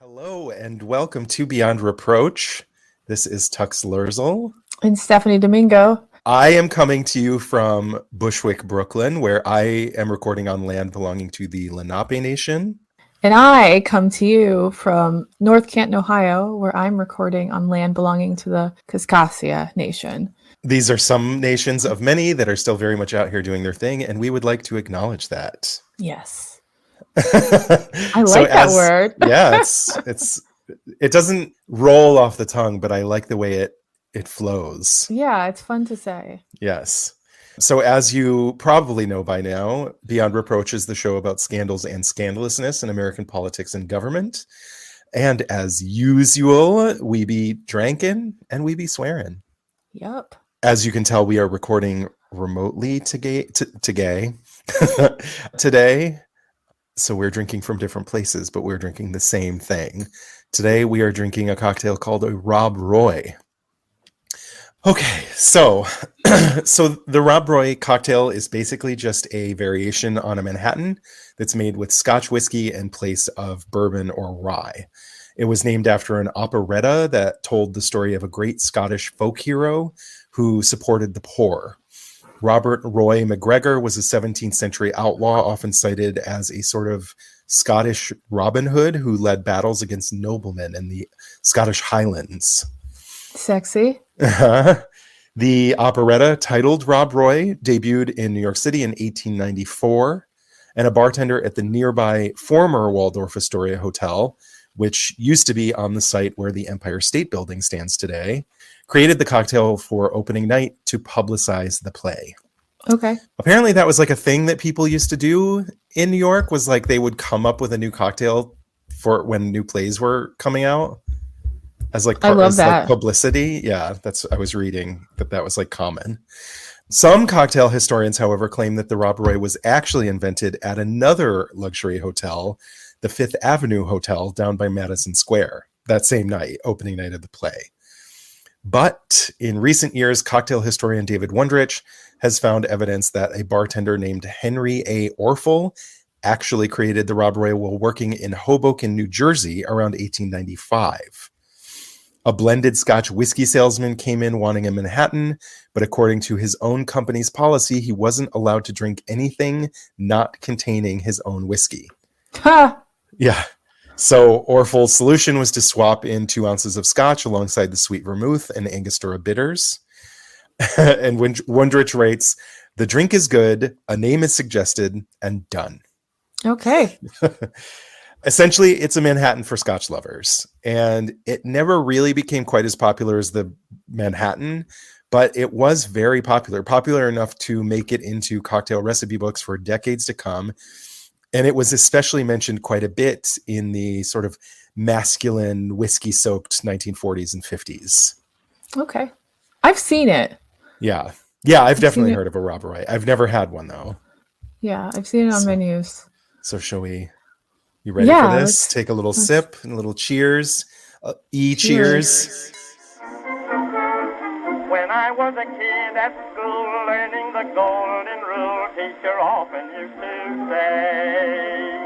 Hello and welcome to Beyond Reproach. This is Tux Lurzel. And Stephanie Domingo. I am coming to you from Bushwick, Brooklyn, where I am recording on land belonging to the Lenape Nation. And I come to you from North Canton, Ohio, where I'm recording on land belonging to the Kaskaskia Nation. These are some nations of many that are still very much out here doing their thing, and we would like to acknowledge that. Yes. I like that word. Yeah, it doesn't roll off the tongue, but I like the way it flows. Yeah, it's fun to say. Yes. So as you probably know by now, Beyond Reproach is the show about scandals and scandalousness in American politics and government. And as usual, we be drinking and we be swearing. Yep. As you can tell, we are recording remotely today. So we're drinking from different places, but we're drinking the same thing. Today, we are drinking a cocktail called a Rob Roy. Okay, so the Rob Roy cocktail is basically just a variation on a Manhattan that's made with Scotch whiskey in place of bourbon or rye. It was named after an operetta that told the story of a great Scottish folk hero who supported the poor. Robert Roy McGregor was a 17th century outlaw, often cited as a sort of Scottish Robin Hood who led battles against noblemen in the Scottish Highlands. Sexy. The operetta, titled Rob Roy, debuted in New York City in 1894, and a bartender at the nearby former Waldorf Astoria Hotel, which used to be on the site where the Empire State Building stands today, created the cocktail for opening night to publicize the play. Okay. Apparently that was like a thing that people used to do in New York, was like they would come up with a new cocktail for when new plays were coming out as like, like publicity. Yeah, I was reading that was like common. Some cocktail historians, however, claim that the Rob Roy was actually invented at another luxury hotel, the Fifth Avenue Hotel down by Madison Square, that same night, opening night of the play. But in recent years, cocktail historian David Wondrich has found evidence that a bartender named Henry A. Orfel actually created the Rob Roy while working in Hoboken, New Jersey around 1895. A blended Scotch whiskey salesman came in wanting a Manhattan, but according to his own company's policy, he wasn't allowed to drink anything not containing his own whiskey. Ha! Yeah. So Orfel's solution was to swap in 2 ounces of Scotch alongside the sweet vermouth and Angostura bitters. And when Wondrich writes, "The drink is good, a name is suggested, and done." Okay. Essentially, it's a Manhattan for Scotch lovers. And it never really became quite as popular as the Manhattan, but it was very popular enough to make it into cocktail recipe books for decades to come. And it was especially mentioned quite a bit in the sort of masculine whiskey-soaked 1940s and 50s. Okay. I've seen it. Yeah. Yeah, I've definitely heard of a Rob Roy. I've never had one, though. Yeah, I've seen it on menus. So shall we... You ready for this? Take a little sip and a little cheers. Cheers. When I was a kid at school learning the golden rule, teacher often used to say,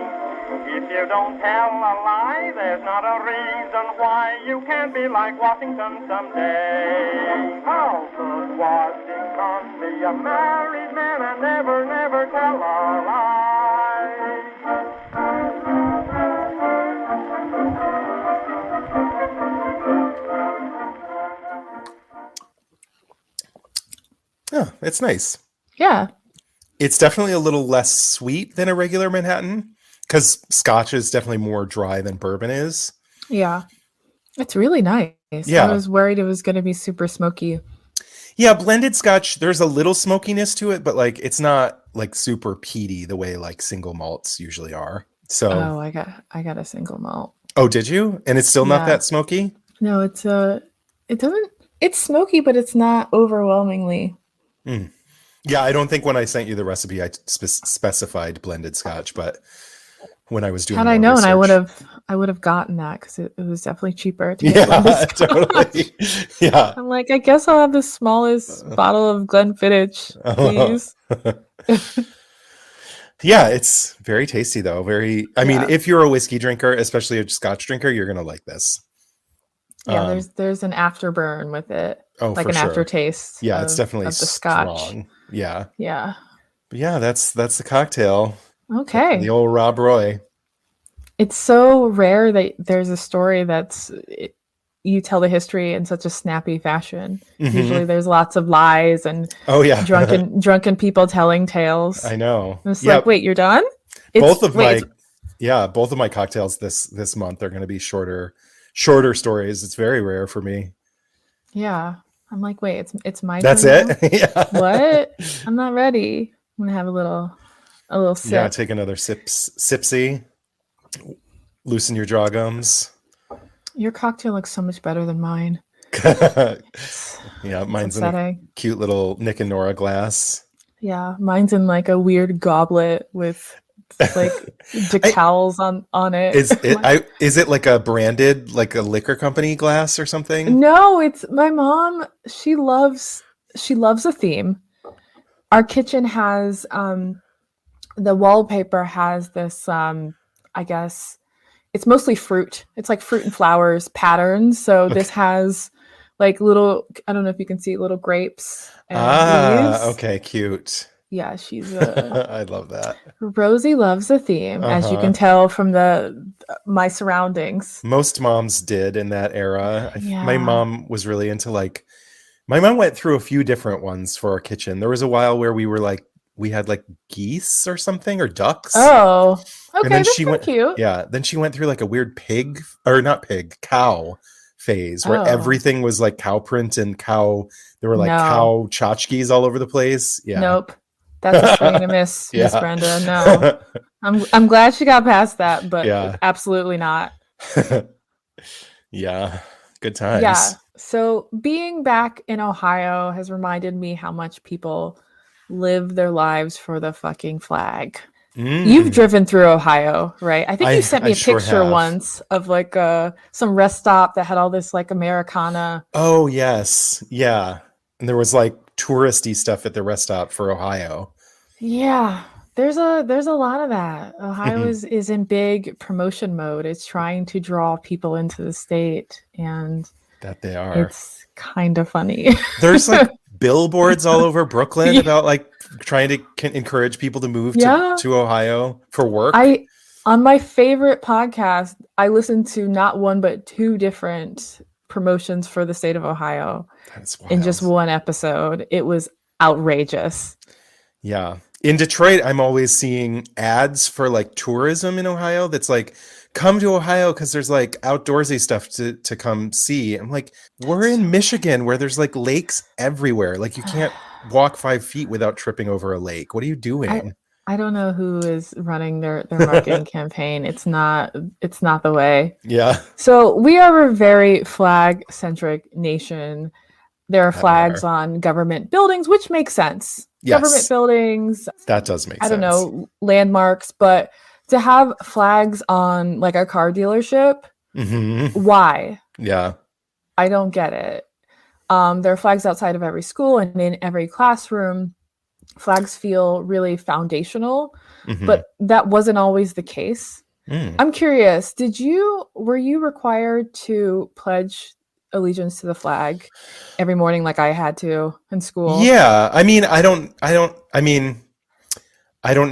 if you don't tell a lie, there's not a reason why you can't be like Washington someday. How could Washington be a married man and never tell a lie? Oh, it's nice. Yeah. It's definitely a little less sweet than a regular Manhattan, because Scotch is definitely more dry than bourbon is. Yeah. It's really nice. Yeah. I was worried it was going to be super smoky. Yeah, blended Scotch, there's a little smokiness to it, but like it's not like super peaty the way like single malts usually are. So I got a single malt. Oh, did you? And it's still not that smoky? No, it's smoky, but it's not overwhelmingly. Yeah, I don't think when I sent you the recipe I specified blended Scotch, but when I was doing, had I known, research, I would have gotten that because it was definitely cheaper. Yeah, totally. Yeah, I'm like, I guess I'll have the smallest bottle of Glenfiddich, please. Yeah, it's very tasty though. I mean, if you're a whiskey drinker, especially a scotch drinker, you're gonna like this. Yeah, there's an afterburn with it. Oh, like for an sure. aftertaste. Yeah, it's definitely of the scotch. strong. Yeah. Yeah. But yeah, that's the cocktail. Okay. The old Rob Roy. It's so rare that there's a story you tell the history in such a snappy fashion. Mm-hmm. Usually there's lots of lies and drunken people telling tales. I know. It's like, wait, you're done? Both of my cocktails this month are going to be shorter stories. It's very rare for me. Yeah. I'm like, wait, it's my turn. That's it? Yeah. What? I'm not ready. I'm going to have a little sip. Yeah, take another sipsy. Loosen your jaw gums. Your cocktail looks so much better than mine. Yeah, mine's in a cute little Nick and Nora glass. Yeah, mine's in like a weird goblet with like decals on it. Is it like a branded, like a liquor company glass or something? No, it's my mom. She loves a theme. Our kitchen has the wallpaper has this I guess it's mostly fruit. It's like fruit and flowers patterns. So this has like little, I don't know if you can see, little grapes. And leaves. Okay, cute. Yeah, she's I love that. Rosie loves a theme, as you can tell from my surroundings. Most moms did in that era. My mom was really into my mom went through a few different ones for our kitchen. There was a while where we had like geese or something, or ducks. Oh, okay, and then that's cute. Yeah, then she went through like a weird cow phase where everything was like cow print and cow. There were like cow tchotchkes all over the place. Yeah. Nope. That's a strain to Miss Brenda. No. I'm glad she got past that, but absolutely not. Yeah. Good times. Yeah. So being back in Ohio has reminded me how much people live their lives for the fucking flag. You've driven through Ohio, right? I think you sent me a picture once of like some rest stop that had all this like Americana. Oh yes, yeah. And there was like touristy stuff at the rest stop for Ohio. Yeah, there's a lot of that. Ohio is in big promotion mode. It's trying to draw people into the state, and that they are. It's kind of funny. There's like billboards all over Brooklyn about like trying to encourage people to move to Ohio for work. On my favorite podcast, I listened to not one but two different promotions for the state of Ohio in just one episode. It was outrageous. Yeah. In Detroit, I'm always seeing ads for like tourism in Ohio that's like, come to Ohio because there's like outdoorsy stuff to come see. I'm like, we're in Michigan where there's like lakes everywhere. Like you can't walk 5 feet without tripping over a lake. What are you doing? I don't know who is running their marketing campaign. It's not the way. Yeah. So we are a very flag-centric nation. There are flags on government buildings, which makes sense. Yes. Government buildings. That does make sense. I don't know, landmarks, but to have flags on like a car dealership, why? Yeah. I don't get it. There are flags outside of every school and in every classroom. Flags feel really foundational, but that wasn't always the case. I'm curious, were you required to pledge allegiance to the flag every morning like I had to in school? Yeah. I mean, I don't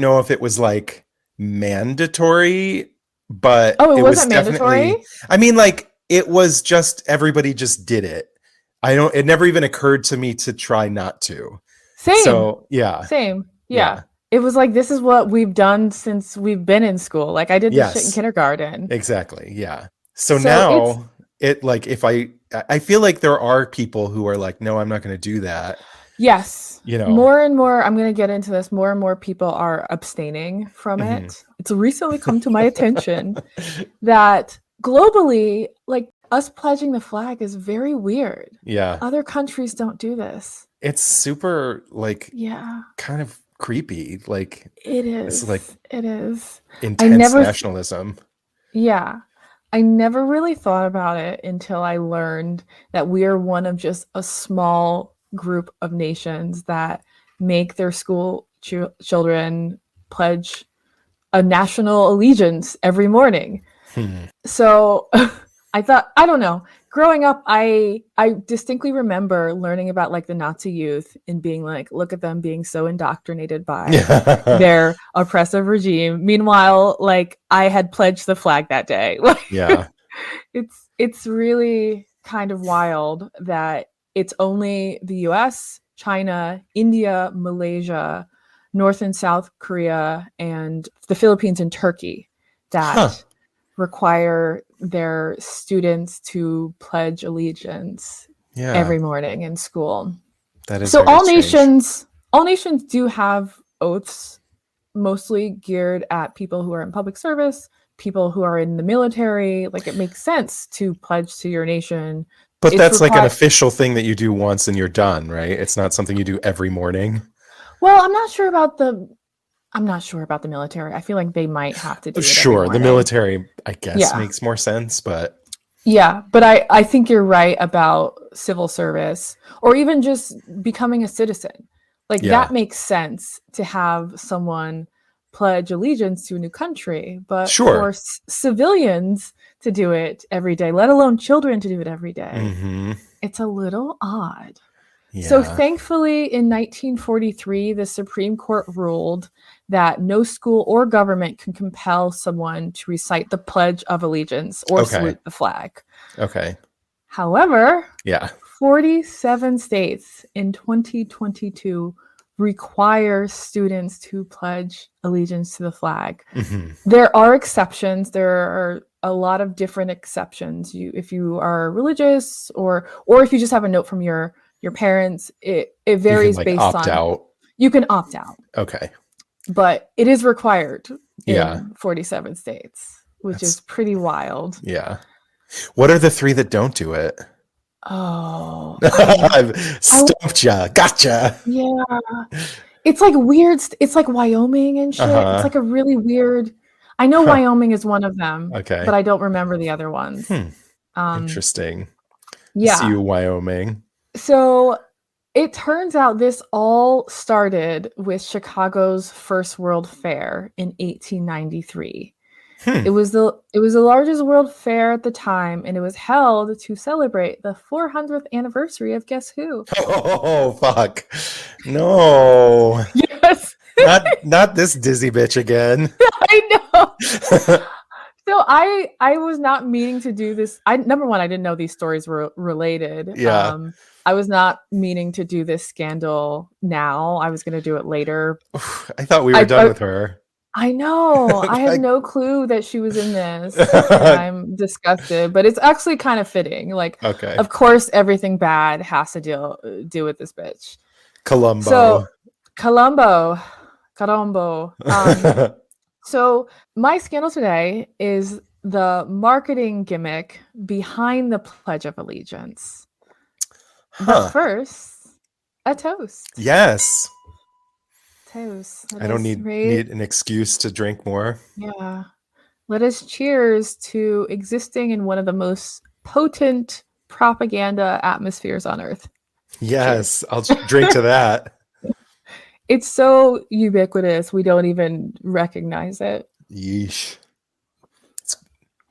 know if it was like mandatory, but it wasn't mandatory. I mean, like it was just everybody just did it. It never even occurred to me to try not to. Same. So yeah. Same. Yeah. It was like, this is what we've done since we've been in school. Like I did this shit in kindergarten. Exactly. Yeah. So now it like, if I feel like there are people who are like, no, I'm not going to do that. Yes. More and more, I'm going to get into this. More and more people are abstaining from it. It's recently come to my attention that globally, like us pledging the flag is very weird. Yeah. Other countries don't do this. It's super like, kind of creepy. Like it is. It's like it is intense nationalism. Yeah. I never really thought about it until I learned that we are one of just a small group of nations that make their school children pledge a national allegiance every morning. So I thought, I don't know. Growing up, I distinctly remember learning about like the Nazi youth and being like, look at them being so indoctrinated by their oppressive regime. Meanwhile, like I had pledged the flag that day. Yeah. It's really kind of wild that it's only the US, China, India, Malaysia, North and South Korea, and the Philippines and Turkey that require their students to pledge allegiance every morning in school. That is so. All strange. nations do have oaths, mostly geared at people who are in public service, people who are in the military. Like it makes sense to pledge to your nation. But that's like an official thing that you do once and you're done, right? It's not something you do every morning. Well, I'm not sure about the military. I feel like they might have to do it. Sure, the military, I guess, makes more sense, but but I think you're right about civil service or even just becoming a citizen. Like that makes sense to have someone pledge allegiance to a new country, but for civilians to do it every day, let alone children to do it every day, it's a little odd. Yeah. So thankfully, in 1943, the Supreme Court ruled that no school or government can compel someone to recite the Pledge of Allegiance or salute the flag. Okay. However, 47 states in 2022 require students to pledge allegiance to the flag. There are exceptions. There are a lot of different exceptions. If you are religious or if you just have a note from your parents, it varies based on opt out. You can opt out. Okay. But it is required in 47 states, which is pretty wild. Yeah. What are the 3 that don't do it? Oh. I've stumped ya. Gotcha. Yeah. It's like weird. It's like Wyoming and shit. It's like a really weird. I know Wyoming is one of them. Okay. But I don't remember the other ones. Interesting. Yeah. See you, Wyoming. So it turns out this all started with Chicago's First World Fair in 1893. It was the largest World Fair at the time, and it was held to celebrate the 400th anniversary of Guess Who? Oh fuck! No. Yes. not this dizzy bitch again. I know. So I was not meaning to do this. Number one, I didn't know these stories were related. Yeah. I was not meaning to do this scandal now. I was going to do it later. I thought we were done with her. I know. I had no clue that she was in this. I'm disgusted, but it's actually kind of fitting. Like, of course, everything bad has to do with this bitch. Colombo. So, Colombo. So my scandal today is the marketing gimmick behind the Pledge of Allegiance. But first, a toast. Yes. Toast. I don't need an excuse to drink more. Yeah. Let us cheers to existing in one of the most potent propaganda atmospheres on Earth. Yes, I'll drink to that. It's so ubiquitous, we don't even recognize it. Yeesh.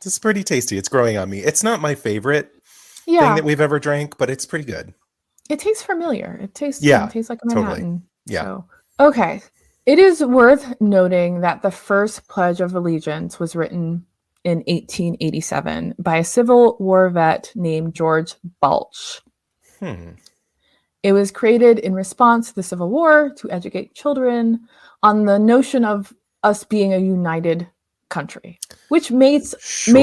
It's pretty tasty. It's growing on me. It's not my favorite thing that we've ever drank, but it's pretty good. It tastes familiar. It tastes like a Manhattan. Totally. Yeah. So, okay. It is worth noting that the first Pledge of Allegiance was written in 1887 by a Civil War vet named George Balch. It was created in response to the Civil War to educate children on the notion of us being a united country, which made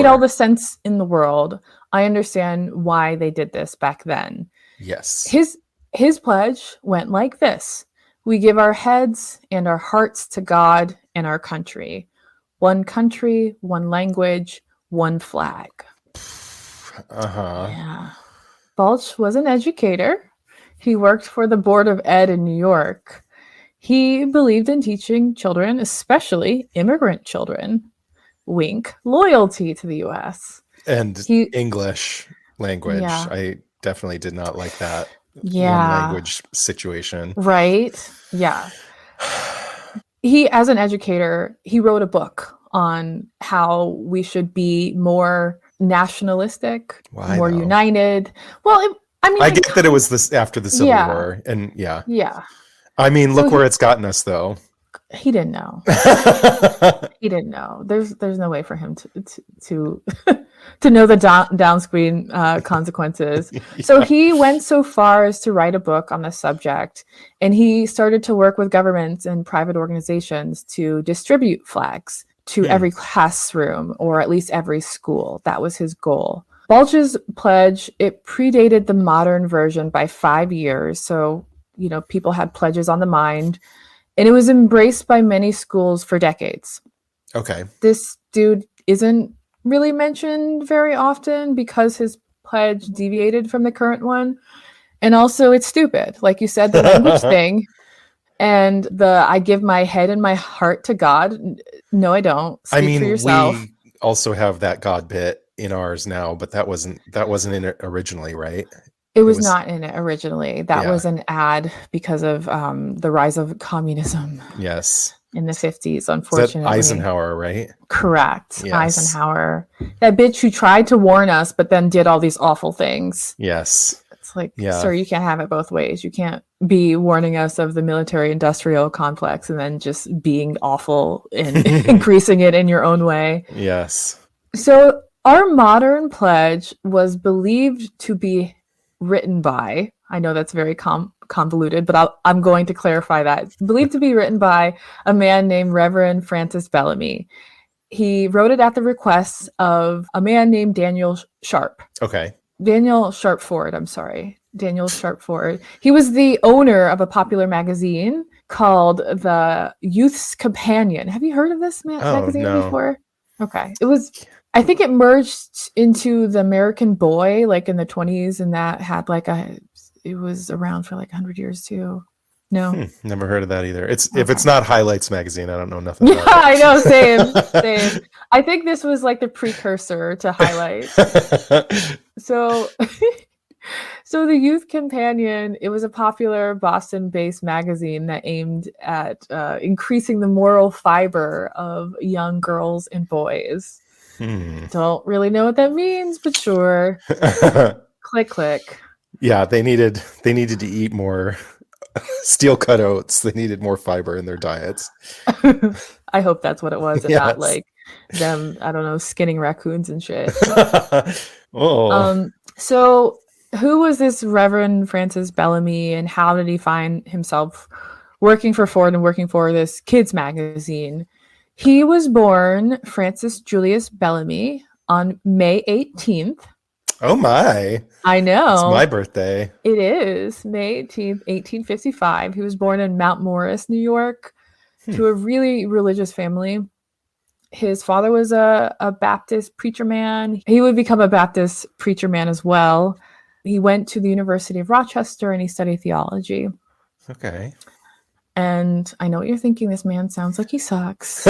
all the sense in the world. I understand why they did this back then. Yes. His pledge went like this. We give our heads and our hearts to God and our country. One country, one language, one flag. Yeah. Balch was an educator. He worked for the Board of Ed in New York. He believed in teaching children, especially immigrant children, wink, loyalty to the U.S. And English language. Yeah. I definitely did not like that one language situation. Right? Yeah. he, as an educator, he wrote a book on how we should be more nationalistic, more united. Well, I get that it was this after the Civil War, and yeah. I mean, look where it's gotten us, though. He didn't know. He didn't know. There's no way for him to to know the downscreen consequences. Yeah. So he went so far as to write a book on the subject, and he started to work with governments and private organizations to distribute flags to every classroom, or at least every school. That was his goal. Balch's pledge, it predated the modern version by 5 years. So, people had pledges on the mind, and it was embraced by many schools for decades. Okay. This dude isn't really mentioned very often because his pledge deviated from the current one. And also it's stupid. Like you said, the language thing and the I give my head and my heart to God. No, I don't. Speak for yourself. We also have that God bit in ours now, but that wasn't in it originally, right? It was not in it originally. That was an ad because of the rise of communism. Yes. In the 50s, unfortunately. Eisenhower, right? Correct. Yes. Eisenhower. That bitch who tried to warn us, but then did all these awful things. Yes. It's like, sir, you can't have it both ways. You can't be warning us of the military-industrial complex and then just being awful and increasing it in your own way. Yes. So our modern pledge was believed to be written by, I know that's very convoluted, but I'm going to clarify that. Believed to be written by a man named Reverend Francis Bellamy. He wrote it at the request of a man named Daniel Sharp. Okay. Daniel Sharp Ford. He was the owner of a popular magazine called the Youth's Companion. Have you heard of this magazine before? Okay. I think it merged into the American Boy, like in the 20s, and that had it was around for 100 years too. No. Never heard of that either. If it's not Highlights magazine, I don't know nothing about it. I know, same. I think this was like the precursor to Highlights. So the Youth Companion, it was a popular Boston-based magazine that aimed at increasing the moral fiber of young girls and boys. Don't really know what that means, but sure. Click. Yeah, they needed to eat more steel cut oats. They needed more fiber in their diets. I hope that's what it was, and not like them, I don't know, skinning raccoons and shit. So who was this Reverend Francis Bellamy, and how did he find himself working for Ford and working for this kids magazine? He was born Francis Julius Bellamy on May 18th. Oh my. I know. It's my birthday. It is May 18th, 1855. He was born in Mount Morris, New York, to a really religious family. His father was a Baptist preacher man. He would become a Baptist preacher man as well. He went to the University of Rochester and he studied theology. Okay. And I know what you're thinking. This man sounds like he sucks.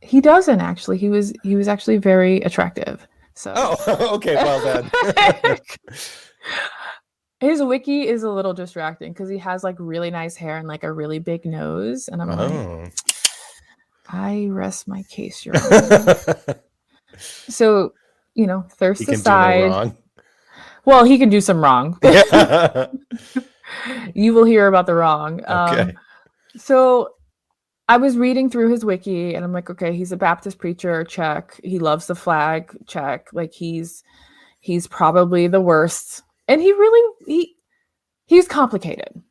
He doesn't actually. He was actually very attractive. So. Oh, okay. Well then. His wiki is a little distracting because he has really nice hair and a really big nose, and I'm like, I rest my case, Your Honor. So, thirst aside. Do no wrong. Well, he can do some wrong. Yeah. You will hear about the wrong. Okay. So I was reading through his wiki and I'm like, okay, he's a Baptist preacher, check. He loves the flag, check. He's probably the worst. And he's complicated.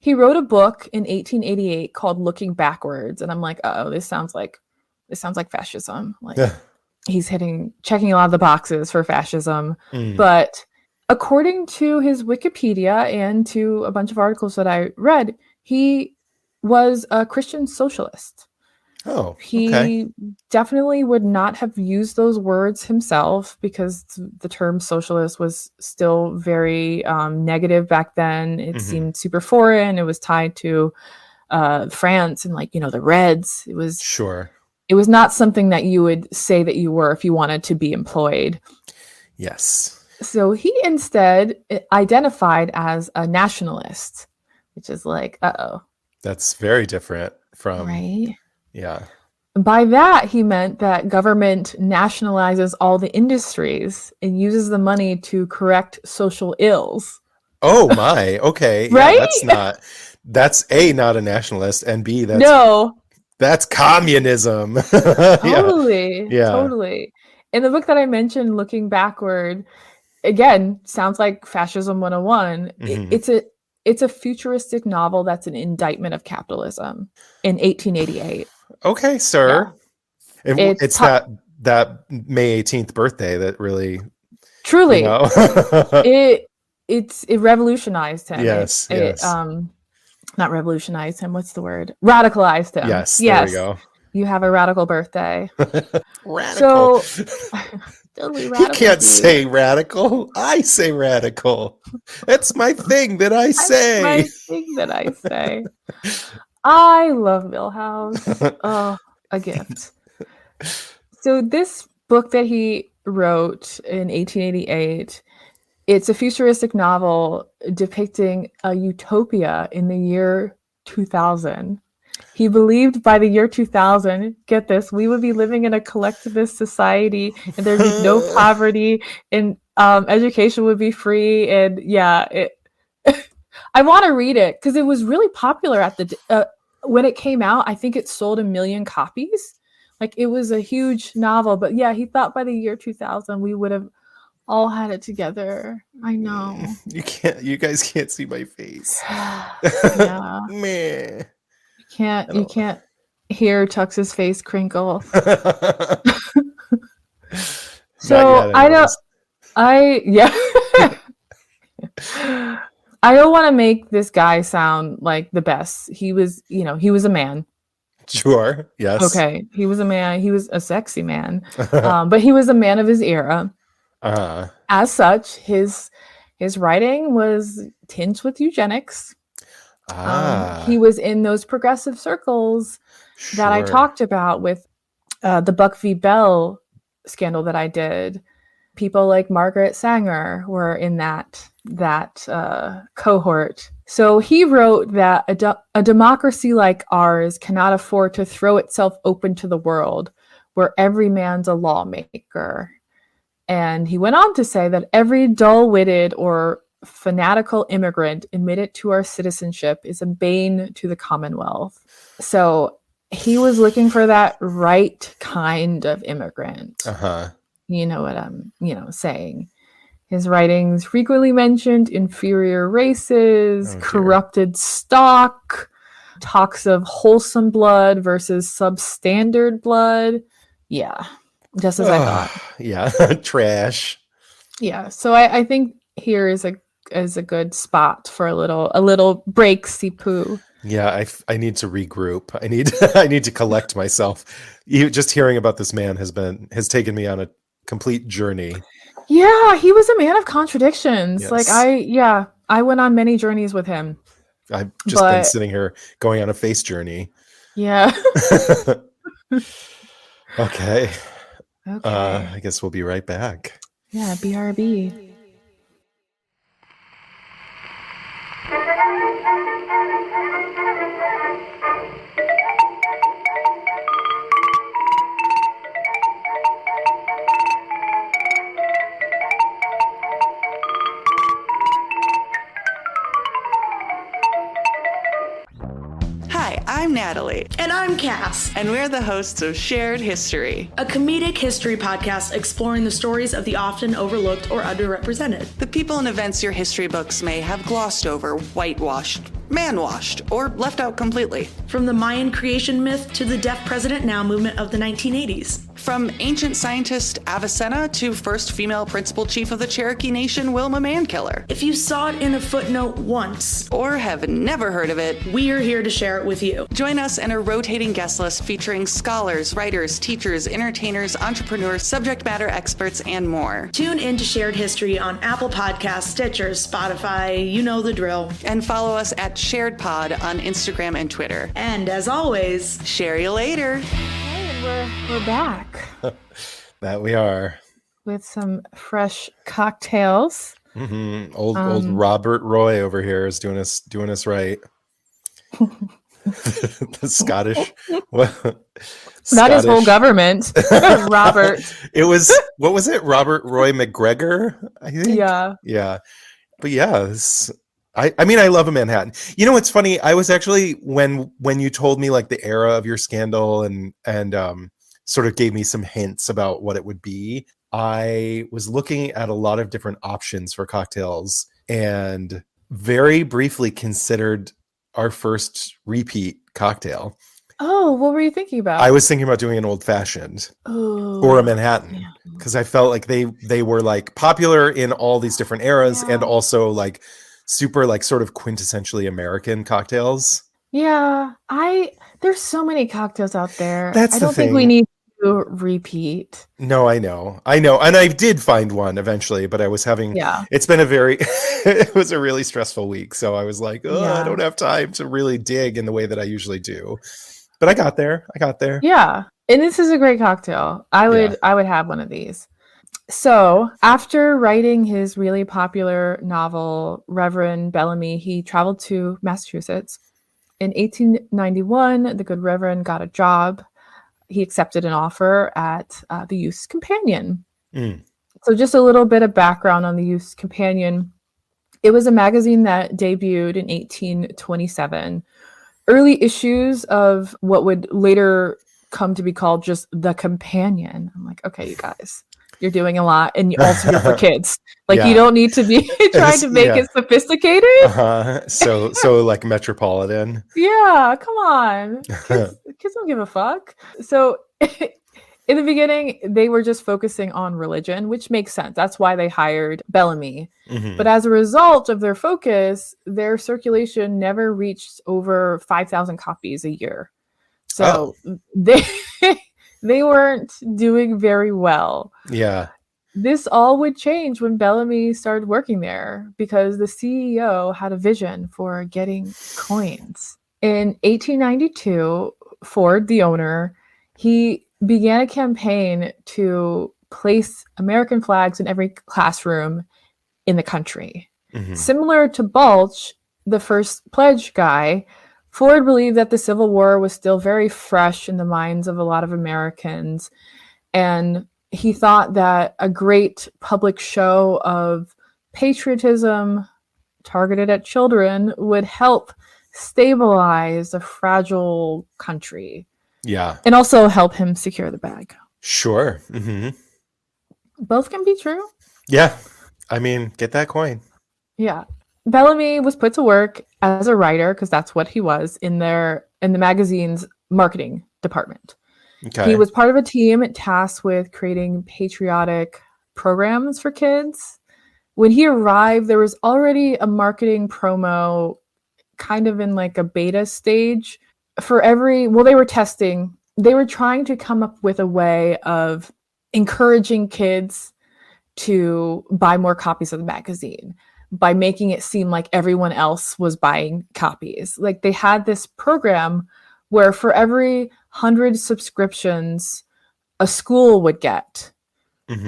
He wrote a book in 1888 called Looking Backwards. And I'm like, this sounds like fascism. He's checking a lot of the boxes for fascism. But according to his Wikipedia and to a bunch of articles that I read, he was a Christian socialist. Oh, he definitely would not have used those words himself because the term socialist was still very negative back then. It seemed super foreign. It was tied to France and the Reds. It was It was not something that you would say that you were if you wanted to be employed. Yes. So he instead identified as a nationalist, which is That's very different from, right? Yeah. By that, he meant that government nationalizes all the industries and uses the money to correct social ills. Oh my, okay. Right? Yeah, that's A, not a nationalist, and B, that's communism. Totally. Yeah. Totally. In the book that I mentioned, Looking Backward, again, sounds like Fascism 101. Mm-hmm. It's a futuristic novel that's an indictment of capitalism in 1888. Okay, sir. Yeah. It's that May 18th birthday that really truly it revolutionized him. Yes. Not revolutionized him, what's the word? Radicalized him. Yes, there we go. You have a radical birthday. Radical. So totally radical. He can't say radical. I say radical. That's my thing that I say. I love Milhouse. Oh, a gift. So this book that he wrote in 1888, it's a futuristic novel depicting a utopia in the year 2000. He believed by the year 2000, get this, we would be living in a collectivist society and there'd be no poverty and education would be free. And I want to read it because it was really popular at when it came out. I think it sold 1 million copies. Like, it was a huge novel, but yeah, he thought by the year 2000 we would have all had it together. I know. You guys can't see my face. Yeah. Meh. You can't hear Tux's face crinkle. So I don't want to make this guy sound like the best. He was a man. Sure. Yes. Okay. He was a man. He was a sexy man. But he was a man of his era. As such, his writing was tinged with eugenics. He was in those progressive circles that I talked about with the Buck v. Bell scandal that I did. People like Margaret Sanger were in that cohort. So he wrote that a democracy like ours cannot afford to throw itself open to the world, where every man's a lawmaker. And he went on to say that every dull-witted or fanatical immigrant admitted to our citizenship is a bane to the Commonwealth. So he was looking for that right kind of immigrant. You know what I'm, saying. His writings frequently mentioned inferior races, corrupted stock, talks of wholesome blood versus substandard blood. Yeah, just as I thought. Yeah, trash. Yeah, so I think here is a good spot for a little break, Sipu. Yeah, I need to regroup. I need to collect myself. Just hearing about this man has taken me on a complete journey. Yeah, he was a man of contradictions. Yes. Like I went on many journeys with him. I've just been sitting here going on a face journey. Yeah. Okay. I guess we'll be right back. Yeah, BRB. Hi, I'm Natalie. And I'm Cass. And we're the hosts of Shared History, a comedic history podcast exploring the stories of the often overlooked or underrepresented. The people and events your history books may have glossed over, whitewashed, man-washed, or left out completely. From the Mayan creation myth to the Deaf President Now movement of the 1980s. From ancient scientist Avicenna to first female principal chief of the Cherokee Nation, Wilma Mankiller. If you saw it in a footnote once, or have never heard of it, we're here to share it with you. Join us in a rotating guest list featuring scholars, writers, teachers, entertainers, entrepreneurs, subject matter experts, and more. Tune in to Shared History on Apple Podcasts, Stitcher, Spotify, you know the drill. And follow us at Shared Pod on Instagram and Twitter. And as always, share you later. We're back. That we are. With some fresh cocktails. Mm-hmm. Old Robert Roy over here is doing us right. The Scottish. Not his whole government. Robert. It was, what was it? Roy McGregor, I think. Yeah. But yeah, I mean, I love a Manhattan. You know, what's funny? I was actually, when you told me like the era of your scandal and sort of gave me some hints about what it would be, I was looking at a lot of different options for cocktails and very briefly considered our first repeat cocktail. Oh, what were you thinking about? I was thinking about doing an old fashioned or a Manhattan, because I felt like they were like popular in all these different eras and also like super like sort of quintessentially American cocktails. Yeah, there's so many cocktails out there. That's I don't think we need to repeat. No, I know. And I did find one eventually, but I was having, it's been it was a really stressful week. So I was like, I don't have time to really dig in the way that I usually do. But I got there. Yeah. And this is a great cocktail. I would have one of these. So after writing his really popular novel, Reverend Bellamy, he traveled to Massachusetts. In 1891, the good Reverend got a job. He accepted an offer at the Youth's Companion. So just a little bit of background on the Youth's Companion. It was a magazine that debuted in 1827. Early issues of what would later come to be called just The Companion. I'm like, okay, you guys, you're doing a lot, and you also here for kids. Like, you don't need to be trying to make it sophisticated. So like metropolitan. Yeah, come on. Kids don't give a fuck. So in the beginning, they were just focusing on religion, which makes sense. That's why they hired Bellamy. But as a result of their focus, their circulation never reached over 5,000 copies a year. So they weren't doing very well. Yeah. This all would change when Bellamy started working there, because the CEO had a vision for getting coins. In 1892, Ford, the owner, he began a campaign to place American flags in every classroom in the country. Similar to Balch, the first pledge guy, Ford believed that the Civil War was still very fresh in the minds of a lot of Americans, and he thought that a great public show of patriotism targeted at children would help stabilize a fragile country. Yeah. And also help him secure the bag. Sure. Both can be true. Yeah. I mean, get that coin. Yeah. Bellamy was put to work as a writer, because that's what he was, in the magazine's marketing department. Okay. He was part of a team tasked with creating patriotic programs for kids. When he arrived, there was already a marketing promo kind of in like a beta stage. They were testing. They were trying to come up with a way of encouraging kids to buy more copies of the magazine by making it seem like everyone else was buying copies. Like, they had this program where for every 100 subscriptions, a school would get.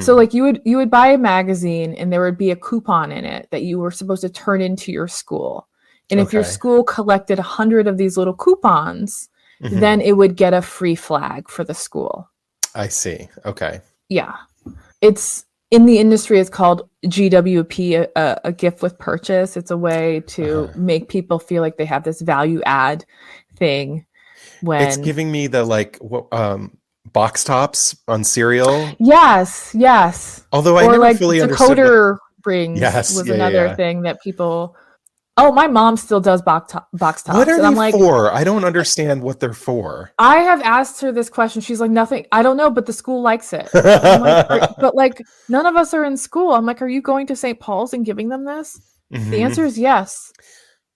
So like you would buy a magazine and there would be a coupon in it that you were supposed to turn into your school. And if your school collected 100 of these little coupons, then it would get a free flag for the school. I see. Okay. Yeah. It's in the industry, it's called GWP, a gift with purchase. It's a way to make people feel like they have this value add thing. When it's giving me the box tops on cereal. Yes. Although I never fully understood. Decoder rings was another thing that people. Oh, my mom still does box tops. What are they for? I don't understand what they're for. I have asked her this question. She's like, nothing. I don't know, but the school likes it. I'm like, but like, none of us are in school. I'm like, are you going to St. Paul's and giving them this? The answer is yes.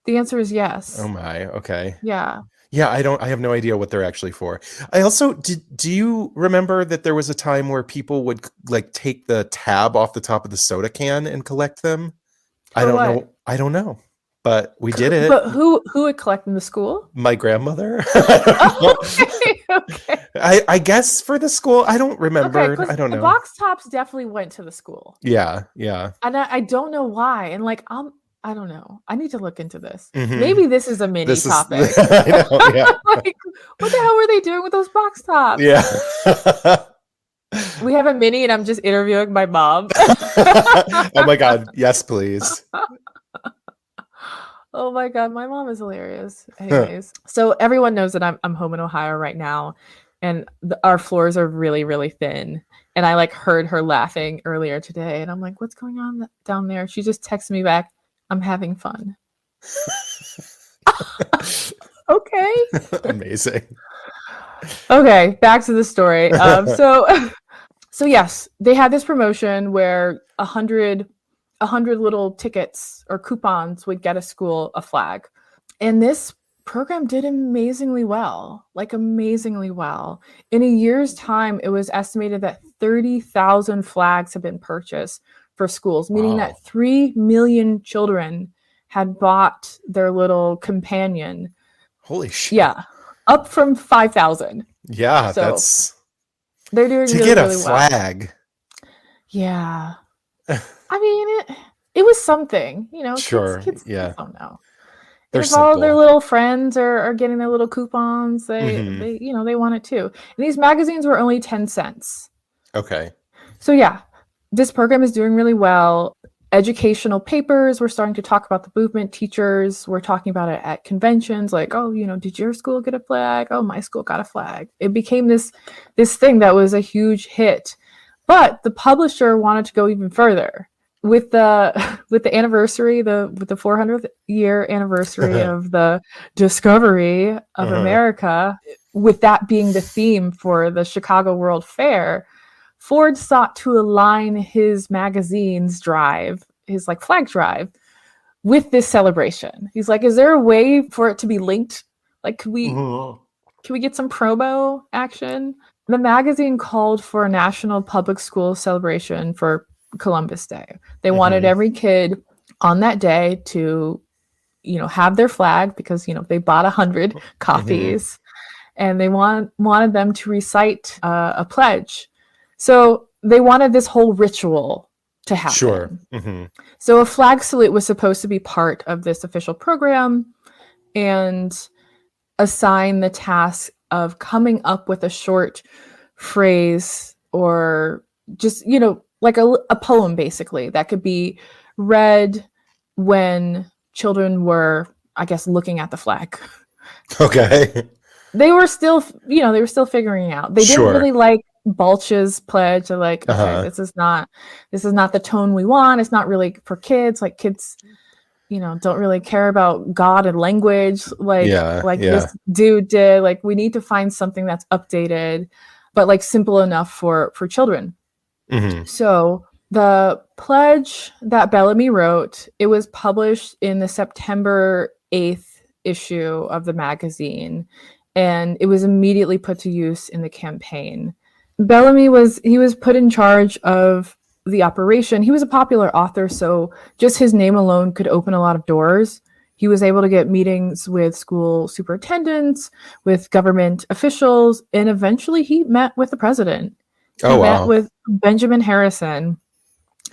Oh my. Okay. Yeah. Yeah, I have no idea what they're actually for. I also, do you remember that there was a time where people would like take the tab off the top of the soda can and collect them? I don't know. But we did it. But who would collect in the school? My grandmother. Okay. I guess for the school. I don't remember. I don't know. The box tops definitely went to the school. Yeah. And I don't know why. And like, I don't know. I need to look into this. Mhm. Maybe this is a mini topic. I know, yeah. Like, what the hell were they doing with those box tops? Yeah. We have a mini and I'm just interviewing my mom. Oh my God. Yes, please. Oh my God, my mom is hilarious. Anyways, so everyone knows that I'm home in Ohio right now, and our floors are really, really thin. And I like heard her laughing earlier today, and I'm like, "What's going on down there?" She just texted me back, "I'm having fun." Okay. Amazing. Okay, back to the story. So yes, they had this promotion where 100 little tickets or coupons would get a school a flag. And this program did amazingly well, like amazingly well. In a year's time, it was estimated that 30,000 flags have been purchased for schools, meaning that 3 million children had bought their little companion. Holy shit. Yeah, up from 5,000. Yeah, so they're doing to really, get a really flag. Well. Yeah. I mean, it was something, you know. Sure. Kids yeah. don't know. They're if all their little friends are getting their little coupons, they you know, they want it too. And these magazines were only 10 cents. Okay. So yeah, this program is doing really well. Educational papers were starting to talk about the movement. Teachers were talking about it at conventions, like, oh, you know, did your school get a flag? Oh, my school got a flag. It became this thing that was a huge hit. But the publisher wanted to go even further. With the anniversary, with the 400th year anniversary of the discovery of America, with that being the theme for the Chicago World Fair, Ford sought to align his magazine's drive, his like flag drive, with this celebration. He's like, is there a way for it to be linked? Like, can we get some promo action? The magazine called for a national public school celebration for Columbus Day. They wanted every kid on that day to, you know, have their flag because, you know, they bought 100 copies and they wanted them to recite a pledge. So they wanted this whole ritual to happen. Sure. So a flag salute was supposed to be part of this official program and assign the task of coming up with a short phrase or just, you know, like a poem basically that could be read when children were, I guess, looking at the flag. Okay. They were still, you know, figuring it out. They didn't really like Balch's pledge. They're like, okay, this is not the tone we want. It's not really for kids. Like kids, you know, don't really care about God and language this dude did. Like we need to find something that's updated, but like simple enough for children. So the pledge that Bellamy wrote, it was published in the September 8th issue of the magazine, and it was immediately put to use in the campaign. Bellamy was put in charge of the operation. He was a popular author, so just his name alone could open a lot of doors. He was able to get meetings with school superintendents, with government officials, and eventually he met with the president. He met with Benjamin Harrison,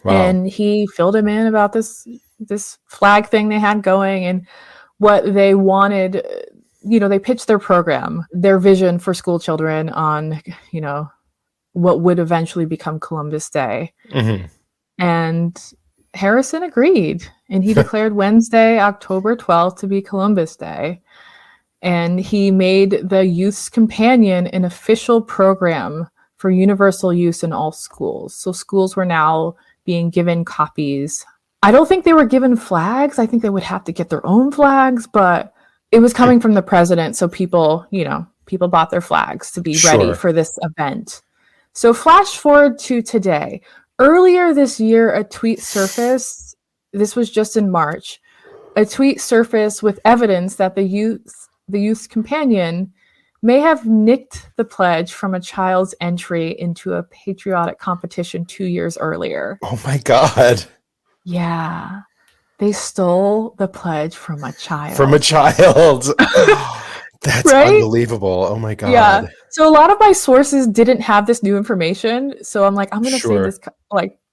and he filled him in about this flag thing they had going and what they wanted. You know, they pitched their program, their vision for school children on, you know, what would eventually become Columbus Day. And Harrison agreed, and he declared Wednesday, October 12th to be Columbus Day. And he made the Youth's Companion an official program for universal use in all schools. So schools were now being given copies. I don't think they were given flags. I think they would have to get their own flags, but it was coming from the president. So people bought their flags to be ready for this event. So flash forward to today. Earlier this year, a tweet surfaced. This was just in March. A tweet surfaced with evidence that the Youth's Companion may have nicked the pledge from a child's entry into a patriotic competition 2 years earlier. Oh my God. Yeah. They stole the pledge from a child. That's unbelievable. Oh my God. Yeah. So a lot of my sources didn't have this new information. So I'm like, I'm going to save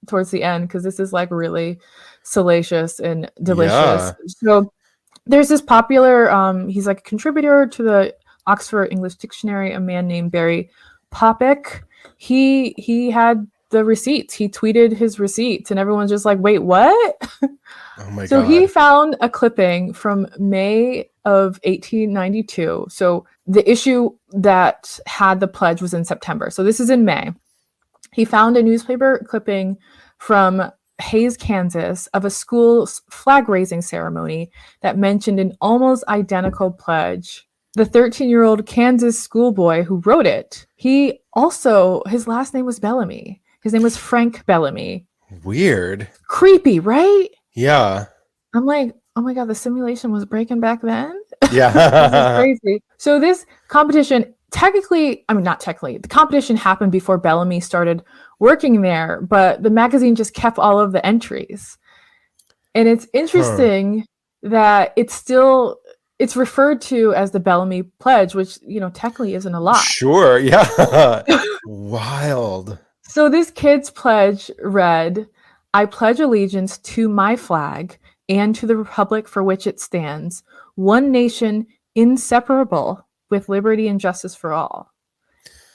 towards the end because this is like really salacious and delicious. Yeah. So there's this popular, he's like a contributor to the Oxford English Dictionary, a man named Barry Popick. He had the receipts. He tweeted his receipts and everyone's just like, wait, what? Oh my So God. he found a clipping from May of 1892. So the issue that had the pledge was in September. So this is in May. He found a newspaper clipping from Hays, Kansas, of a school's flag raising ceremony that mentioned an almost identical pledge. The 13-year-old Kansas schoolboy who wrote it, his last name was Bellamy. His name was Frank Bellamy. Weird. Creepy, right? Yeah. I'm like, oh my God, the simulation was breaking back then? Yeah. This is crazy. So this competition, the competition happened before Bellamy started working there, but the magazine just kept all of the entries. And it's interesting that it's referred to as the Bellamy Pledge, which, technically isn't a lie. Sure. Yeah. Wild. So this kid's pledge read, I pledge allegiance to my flag and to the republic for which it stands, one nation inseparable with liberty and justice for all.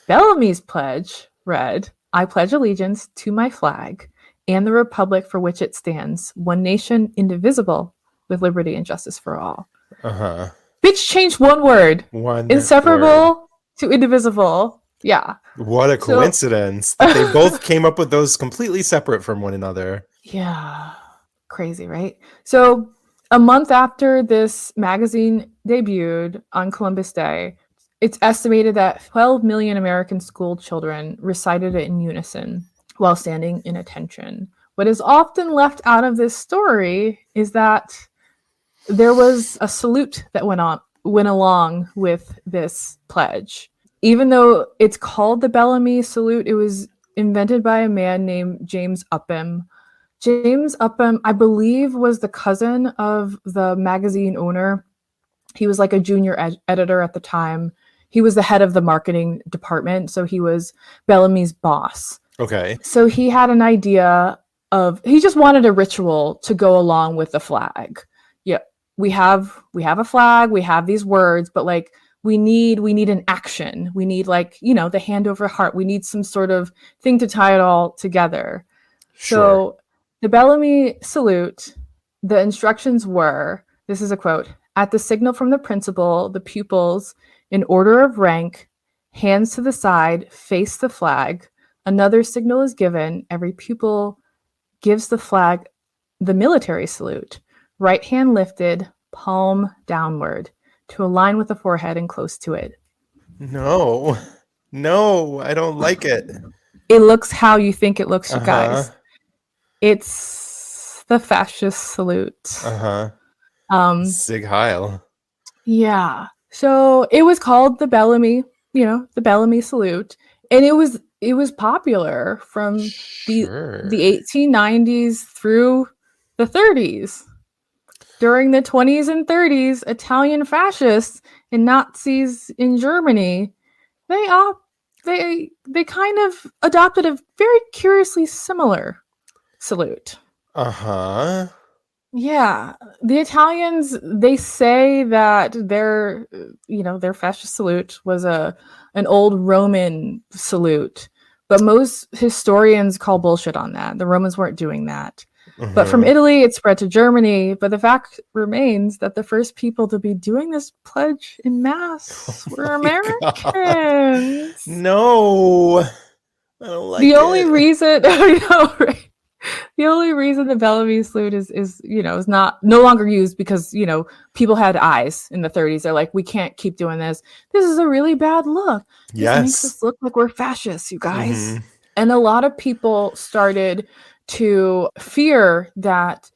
Bellamy's pledge read, I pledge allegiance to my flag and the republic for which it stands, one nation indivisible with liberty and justice for all. Uh-huh. Bitch changed one word. Inseparable to indivisible. Yeah. What a coincidence that they both came up with those completely separate from one another. Yeah. Crazy, right? So a month after this magazine debuted on Columbus Day, it's estimated that 12 million American school children recited it in unison while standing in attention. What is often left out of this story is that there was a salute that went along with this pledge. Even though it's called the Bellamy Salute, it was invented by a man named James Upham. James Upham, I believe, was the cousin of the magazine owner. He was like a junior editor at the time. He was the head of the marketing department, so he was Bellamy's boss. Okay. So he had an idea he just wanted a ritual to go along with the flag. Yeah, we have a flag, we have these words, but like we need an action. We need the hand over heart. We need some sort of thing to tie it all together. Sure. So the Bellamy Salute, the instructions were, this is a quote, at the signal from the principal, the pupils, in order of rank, hands to the side, face the flag. Another signal is given. Every pupil gives the flag the military salute. Right hand lifted, palm downward, to align with the forehead and close to it. No, I don't like it. It looks how you think it looks, you guys. It's the fascist salute. Sig Heil. Yeah. So it was called the Bellamy, the Bellamy Salute. And it was popular from the 1890s through the 30s. During the 20s and 30s, Italian fascists and Nazis in Germany, they kind of adopted a very curiously similar salute. Yeah, the Italians, they say that their fascist salute was an old Roman salute, but most historians call bullshit on that. The Romans weren't doing that. But from Italy, it spread to Germany. But the fact remains that the first people to be doing this pledge in mass were Americans. God. No, I don't like the only reason, I know, right? The only reason the Bellamy salute is no longer used because people had eyes in the 30s. They're like, we can't keep doing this. This is a really bad look. This makes us look like we're fascists, you guys. And a lot of people started to fear that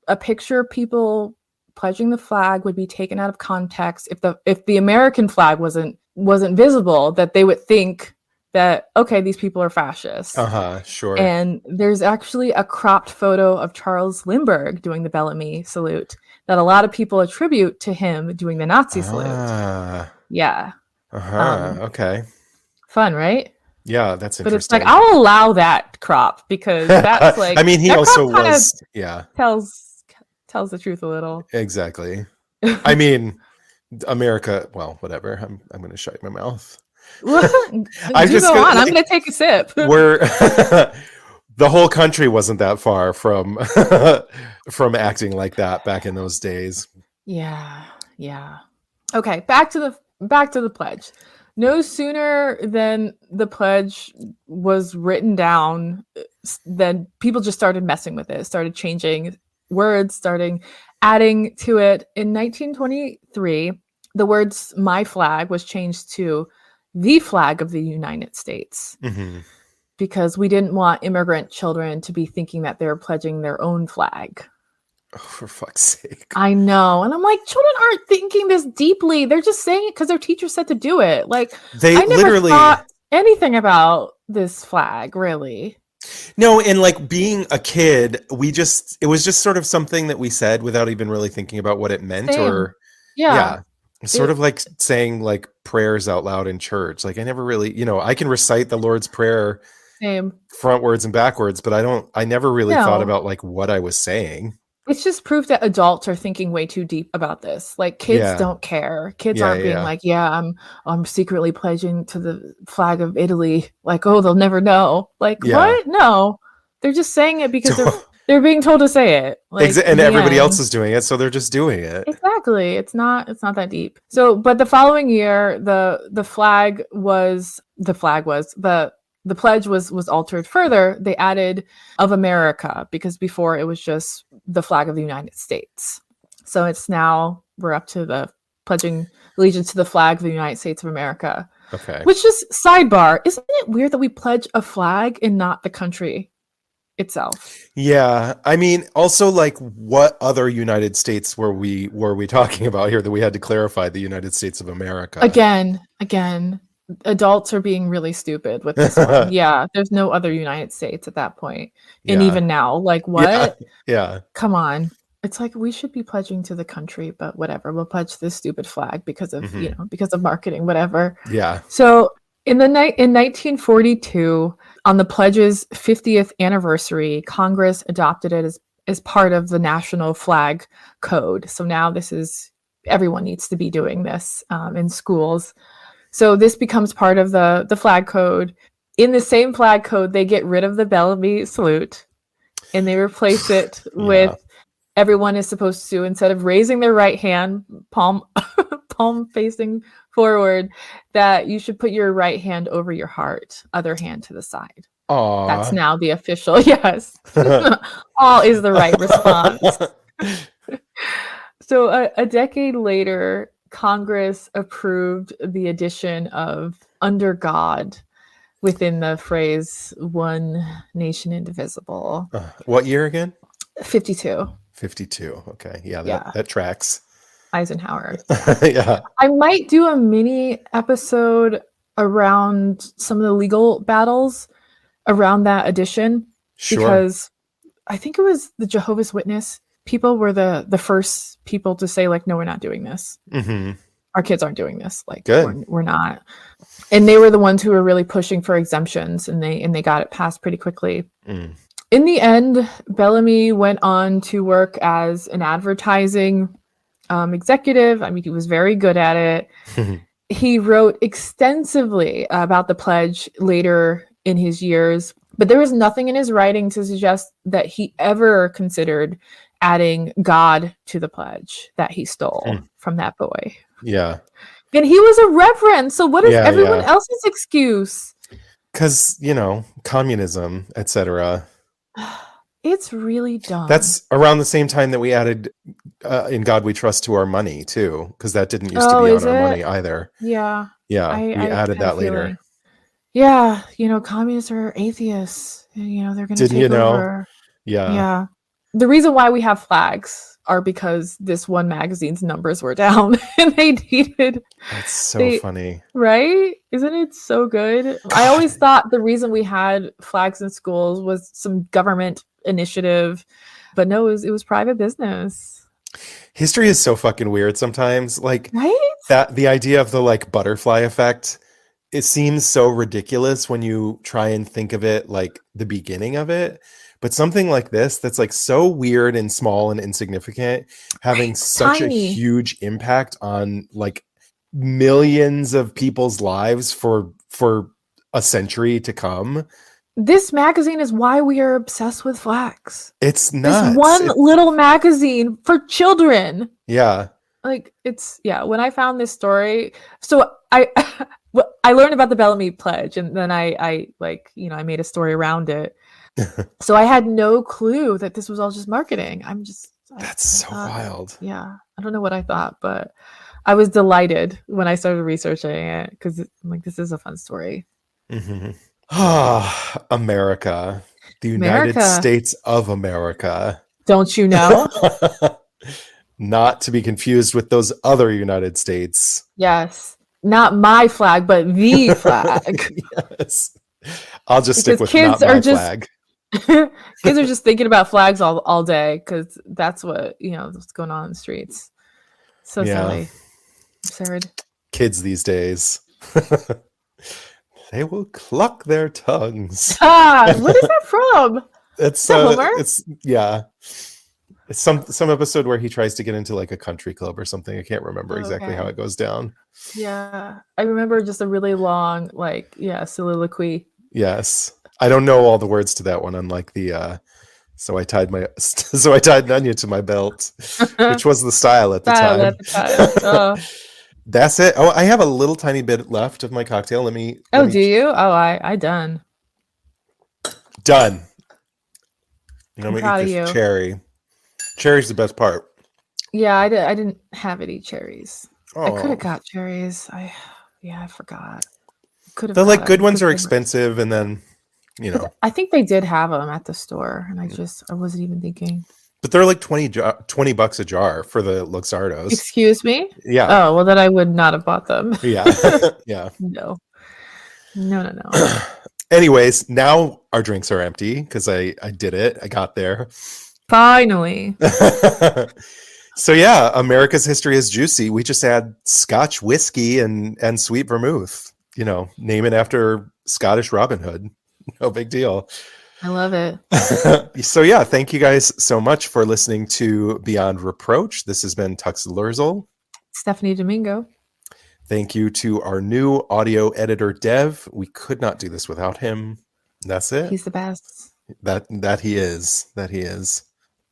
a picture of people pledging the flag would be taken out of context if the American flag wasn't visible, that they would think that, okay, these people are fascists. Sure. And there's actually a cropped photo of Charles Lindbergh doing the Bellamy salute that a lot of people attribute to him doing the Nazi salute. Yeah. Okay. Fun, right? Yeah, that's interesting. But it's like, I'll allow that crop because that's like, I mean, he also was, tells the truth a little. Exactly. I mean, America, well, whatever. I'm going to shut my mouth. I'm going to take a sip. We're the whole country wasn't that far from acting like that back in those days. Yeah. Okay, back to the pledge. No sooner than the pledge was written down, then people just started messing with it, started changing words, starting adding to it. In 1923, the words "my flag" was changed to "the flag of the United States," because we didn't want immigrant children to be thinking that they were pledging their own flag. Oh, for fuck's sake. I know. And I'm like, children aren't thinking this deeply. They're just saying it because their teacher said to do it. Like, I never thought anything about this flag, really. No, and like being a kid, it was just sort of something that we said without even really thinking about what it meant. Same. Sort of like saying like prayers out loud in church. Like I never really, I can recite the Lord's Prayer frontwards and backwards, but I never really thought about like what I was saying. It's just proof that adults are thinking way too deep about this. Like kids don't care. Kids aren't being like, I'm secretly pledging to the flag of Italy. Like, oh, they'll never know. Like, what? No, they're just saying it because they're being told to say it. Like, and everybody else is doing it, so they're just doing it. Exactly. It's not that deep. So, but the following year, the pledge was altered further. They added "of America" because before it was just the flag of the United States. So it's now we're up to the pledging allegiance to the flag of the United States of America. Okay. Which just sidebar, isn't it weird that we pledge a flag and not the country itself? Yeah. I mean, also like what other United States were we talking about here that we had to clarify the United States of America? Again. Adults are being really stupid with this one. Yeah, there's no other United States at that point. And even now, like what? Yeah. Come on. It's like we should be pledging to the country, but whatever. We'll pledge this stupid flag because of, because of marketing, whatever. Yeah. So in 1942, on the pledge's 50th anniversary, Congress adopted it as part of the National Flag Code. So now everyone needs to be doing this in schools. So this becomes part of the flag code. In the same flag code, they get rid of the Bellamy salute and they replace it with everyone is supposed to, instead of raising their right hand, palm facing forward, that you should put your right hand over your heart, other hand to the side. Aww. That's now the official, yes. All is the right response. So a decade later, Congress approved the addition of "under God" within the phrase "one nation indivisible." What year again? 52. 52. Okay. Yeah, that tracks. Eisenhower. Yeah. I might do a mini episode around some of the legal battles around that addition. Sure. Because I think it was the Jehovah's Witness people were the first people to say, like, no, we're not doing this. Our kids aren't doing this. Like, we're not. And they were the ones who were really pushing for exemptions, and they got it passed pretty quickly. In the end, Bellamy went on to work as an advertising executive. I mean, he was very good at it. He wrote extensively about the pledge later in his years, but there was nothing in his writing to suggest that he ever considered adding God to the pledge that he stole from that boy. Yeah. And he was a reverend. So what is everyone else's excuse? Because, communism, etc. It's really dumb. That's around the same time that we added "In God We Trust" to our money, too, because that didn't used to be on our money either. Yeah. Yeah, we added that later. Yeah, communists are atheists. They're going to take over. Yeah. The reason why we have flags are because this one magazine's numbers were down and they needed. That's so funny. Right? Isn't it so good? God. I always thought the reason we had flags in schools was some government initiative, but no, it was private business. History is so fucking weird sometimes. Like, right? That the idea of the like butterfly effect it seems so ridiculous when you try and think of it like the beginning of it. But something like this, that's like so weird and small and insignificant, having such a huge impact on like millions of people's lives for a century to come. This magazine is why we are obsessed with flags. It's nuts. This one little magazine for children. Yeah. Like when I found this story, so I learned about the Bellamy Pledge, and then I made a story around it. So I had no clue that this was all just marketing. That's so wild. Yeah. I don't know what I thought, but I was delighted when I started researching it because I'm like, this is a fun story. Mm-hmm. America, the United States of America. Don't you know? Not to be confused with those other United States. Yes. Not my flag, but the flag. Yes. I'll just stick with not my flag. Kids are just thinking about flags all day because that's what's going on in the streets. So silly. Absurd. Kids these days. They will cluck their tongues. What is that from? It's Homer? It's some episode where he tries to get into like a country club or something. I can't remember exactly how it goes down. Yeah. I remember just a really long soliloquy. Yes. I don't know all the words to that one, unlike the so I tied an onion to my belt, which was the style at the time. That's it. Oh, I have a little tiny bit left of my cocktail. Let me do you? Oh, I done. Done. I'm gonna eat this cherry. Cherry's the best part. Yeah, I didn't have any cherries. Oh. I could have got cherries. I forgot. The like good ones are expensive, and then I think they did have them at the store, and I wasn't even thinking. But they're like $20 a jar for the Luxardos. Excuse me? Yeah. Oh, well, then I would not have bought them. Yeah. Yeah. No. Anyways, now our drinks are empty because I did it. I got there. Finally. So yeah, America's history is juicy. We just add Scotch whiskey and sweet vermouth. Name it after Scottish Robin Hood. No big deal. I love it. So yeah, thank you guys so much for listening to Beyond Reproach. This has been Tux Lurzel. Stephanie Domingo. Thank you to our new audio editor, Dev. We could not do this without him. That's it. He's the best. That he is.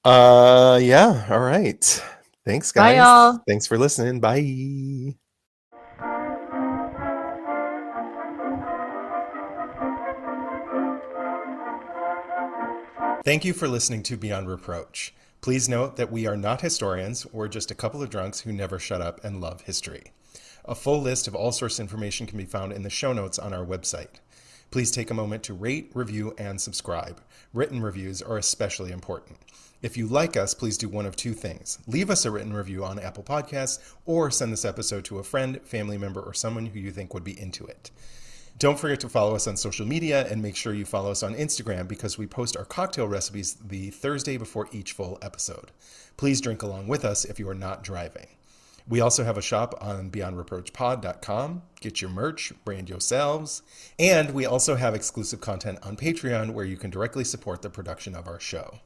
Yeah. All right. Thanks, guys. Bye, y'all. Thanks for listening. Bye. Thank you for listening to Beyond Reproach. Please note that we are not historians. We're just a couple of drunks who never shut up and love history. A full list of all source information can be found in the show notes on our website. Please take a moment to rate, review, and subscribe. Written reviews are especially important. If you like us, please do one of two things. Leave us a written review on Apple Podcasts or send this episode to a friend, family member, or someone who you think would be into it. Don't forget to follow us on social media and make sure you follow us on Instagram because we post our cocktail recipes the Thursday before each full episode. Please drink along with us if you are not driving. We also have a shop on beyondreproachpod.com. Get your merch, brand yourselves. And we also have exclusive content on Patreon where you can directly support the production of our show.